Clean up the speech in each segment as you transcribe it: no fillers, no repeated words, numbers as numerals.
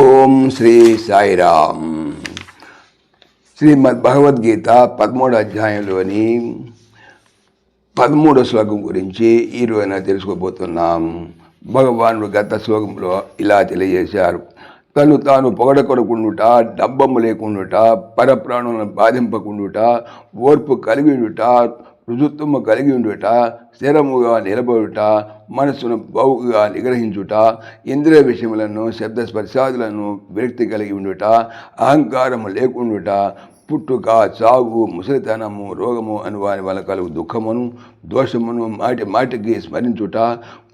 ఓం శ్రీ సాయిరామ్. శ్రీమద్ భగవద్గీత 13వ అధ్యాయంలోని 13వ శ్లోకం గురించి ఈరోజు తెలుసుకోబోతున్నాం. భగవానుడు గత శ్లోకంలో ఇలా తెలియజేశారు. తను తాను పొగడకొనకుండుట, డబ్బము లేకుండుట, పరప్రాణులను బాధింపకుండుట, ఓర్పు కలిగి ఉండుట, రుజుత్వము కలిగి ఉండుట, స్థిరముగా నిలబడుట, మనస్సును బహుగా నిగ్రహించుట, ఇంద్రియ విషయములను శబ్దస్పర్శాదులను విరక్తి కలిగి ఉండుట, అహంకారము లేకుండుట, పుట్టుక, చావు, ముసలితనము, రోగము అని వారి వల్ల కలుగు దుఃఖమును, దోషమును మాటికి స్మరించుట,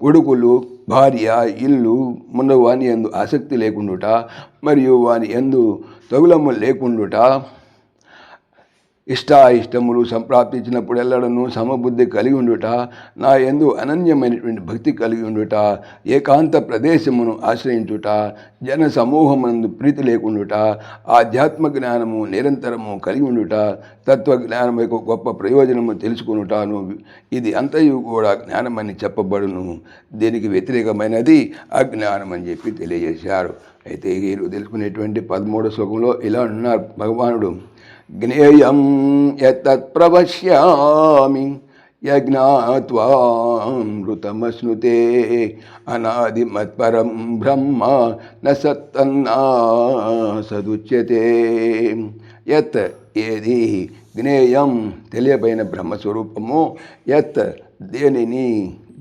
కొడుకులు, భార్య, ఇల్లు ముందు వాని యందు ఆసక్తి లేకుండుట, మరియు వాని యందు తగులము లేకుండుట, ఇష్టాయిష్టములు సంప్రాప్తించినప్పుడెల్లడను సమబుద్ధి కలిగి ఉండుట, నా యందు అనన్యమైనటువంటి భక్తి కలిగి ఉండుట, ఏకాంత ప్రదేశమును ఆశ్రయించుట, జన సమూహమందు ప్రీతి లేకుండుట, ఆధ్యాత్మ జ్ఞానము నిరంతరము కలిగి ఉండుట, తత్వజ్ఞానం యొక్క గొప్ప ప్రయోజనము తెలుసుకునుటాను. ఇది అంతయు కూడా జ్ఞానమని చెప్పబడును. దీనికి వ్యతిరేకమైనది అజ్ఞానం అని చెప్పి తెలియజేశారు. అయితే వీరు తెలుసుకునేటువంటి 13వ శ్లోకంలో ఇలా ఉన్నారు భగవానుడు. జ్ఞేయం యత్తత్ ప్రవక్ష్యామి యజ్ఞాత్వామృతమశ్నుతే అనాదిమత్పరం బ్రహ్మ న సత్తన్నా సదుచ్యతే. యత్ ఏది జ్ఞేయం తెలియబైన బ్రహ్మస్వరూపము, యత్ దేనిని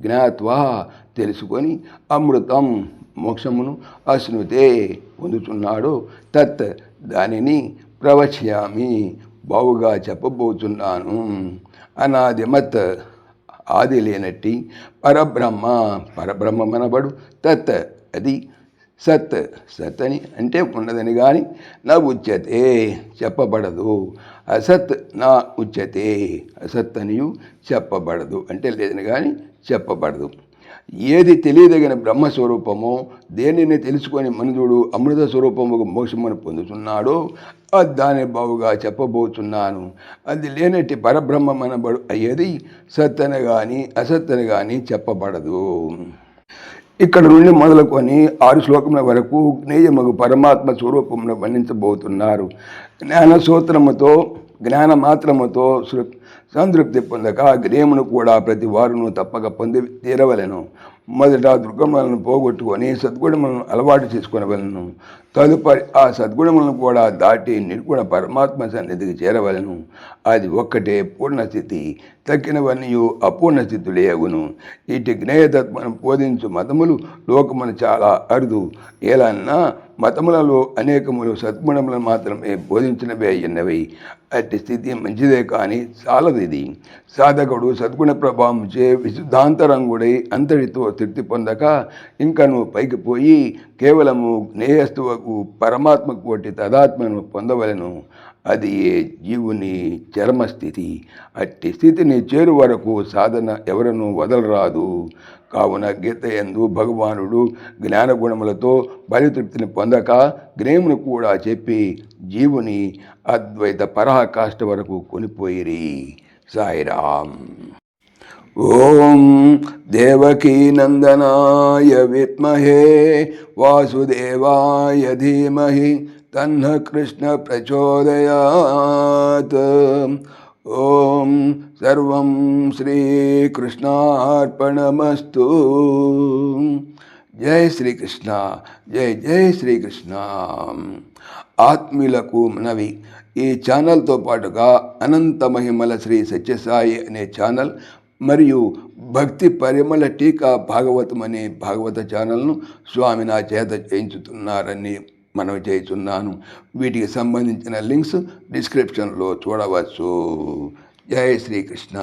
జ్ఞాత్వా తెలుసుకొని, అమృతం మోక్షమును అశ్నుతే పొందుతున్నాడు, తత్ దానిని ప్రవక్ష్యామి బావుగా చెప్పబోతున్నాను. అనాదిమత్ ఆది లేనట్టి, పరబ్రహ్మమనబడు, తత్ అది సత్ సత్ అని అంటే ఉన్నదని కానీ నా ఉచ్యతే చెప్పబడదు, అసత్ నా ఉచ్యతే అసత్ అనియు చెప్పబడదు అంటే లేదని కానీ చెప్పబడదు. ఏది తెలియదగిన బ్రహ్మస్వరూపమో, దేనిని తెలుసుకొని మనుజుడు అమృత స్వరూపము మోక్షమును పొందుతున్నాడో దాని బావుగా చెప్పబోతున్నాను. అది లేనట్టి పరబ్రహ్మమనబడు అయ్యేది సత్తని కానీ అసత్తని కానీ చెప్పబడదు. ఇక్కడ నుండి మొదలుకొని 6 శ్లోకముల వరకు జ్ఞేయమగు పరమాత్మ స్వరూపమును వర్ణించబోతున్నారు. జ్ఞాన సూత్రముతో జ్ఞానమాత్రముతో సంతృప్తి పొందక జ్ఞేయమును కూడా ప్రతి వారును తప్పక పొంది తీరవలెను. మొదట దుర్గములను పోగొట్టుకొని సద్గుణములను అలవాటు చేసుకొనవలను. తదుపరి ఆ సద్గుణములను కూడా దాటి నిర్గుణ పరమాత్మ సన్నిధికి చేరవలను. అది ఒక్కటే పూర్ణస్థితి, తక్కినవన్నీ అపూర్ణ స్థితులే అగును. ఇటు జ్ఞేయతత్వను బోధించు మతములు లోకమును చాలా అరుదు. ఏలన్నా మతములలో అనేకములు సద్గుణములను మాత్రమే బోధించినవే అయినవి. అట్టి స్థితి మంచిదే కానీ చాలదు. ఇది సాధకుడు సద్గుణ ప్రభావంచే విశుద్ధాంతరంగుడై అంతటితో తృప్తి పొందక ఇంకను పైకి పోయి కేవలము జ్ఞేయస్తువకు పరమాత్మ కోటి తదాత్మను పొందవలను. అది జీవుని చరమస్థితి. అట్టి స్థితిని చేరు వరకు సాధన ఎవరను వదలరాదు. కావున గీత యందు భగవానుడు జ్ఞానగుణములతో పరితృప్తిని పొందక జ్ఞేయమును కూడా చెప్పి జీవుని అద్వైత పరాకాష్ఠ వరకు కొనిపోయిరి. సాయిరామ్. ఓం దేవకీ నందనాయ విద్మహే వాసుదేవాయ ధీమహి తన్న కృష్ణ ప్రచోదయాత్. ఓం సర్వం శ్రీకృష్ణార్పణమస్తు. జై శ్రీకృష్ణ, జై జై శ్రీకృష్ణ. ఆత్మీయులకు మనవి, ఈ ఛానల్తో పాటుగా అనంత మహిమల శ్రీ సత్యసాయి అనే ఛానల్ మరియు భక్తి పరిమళ టీకా భాగవతం అనే భాగవత ఛానల్ను స్వామి నా చేత చేయించుతున్నారని మనవి చేస్తున్నాను. వీటికి సంబంధించిన లింక్స్ డిస్క్రిప్షన్లో చూడవచ్చు. జై శ్రీకృష్ణ.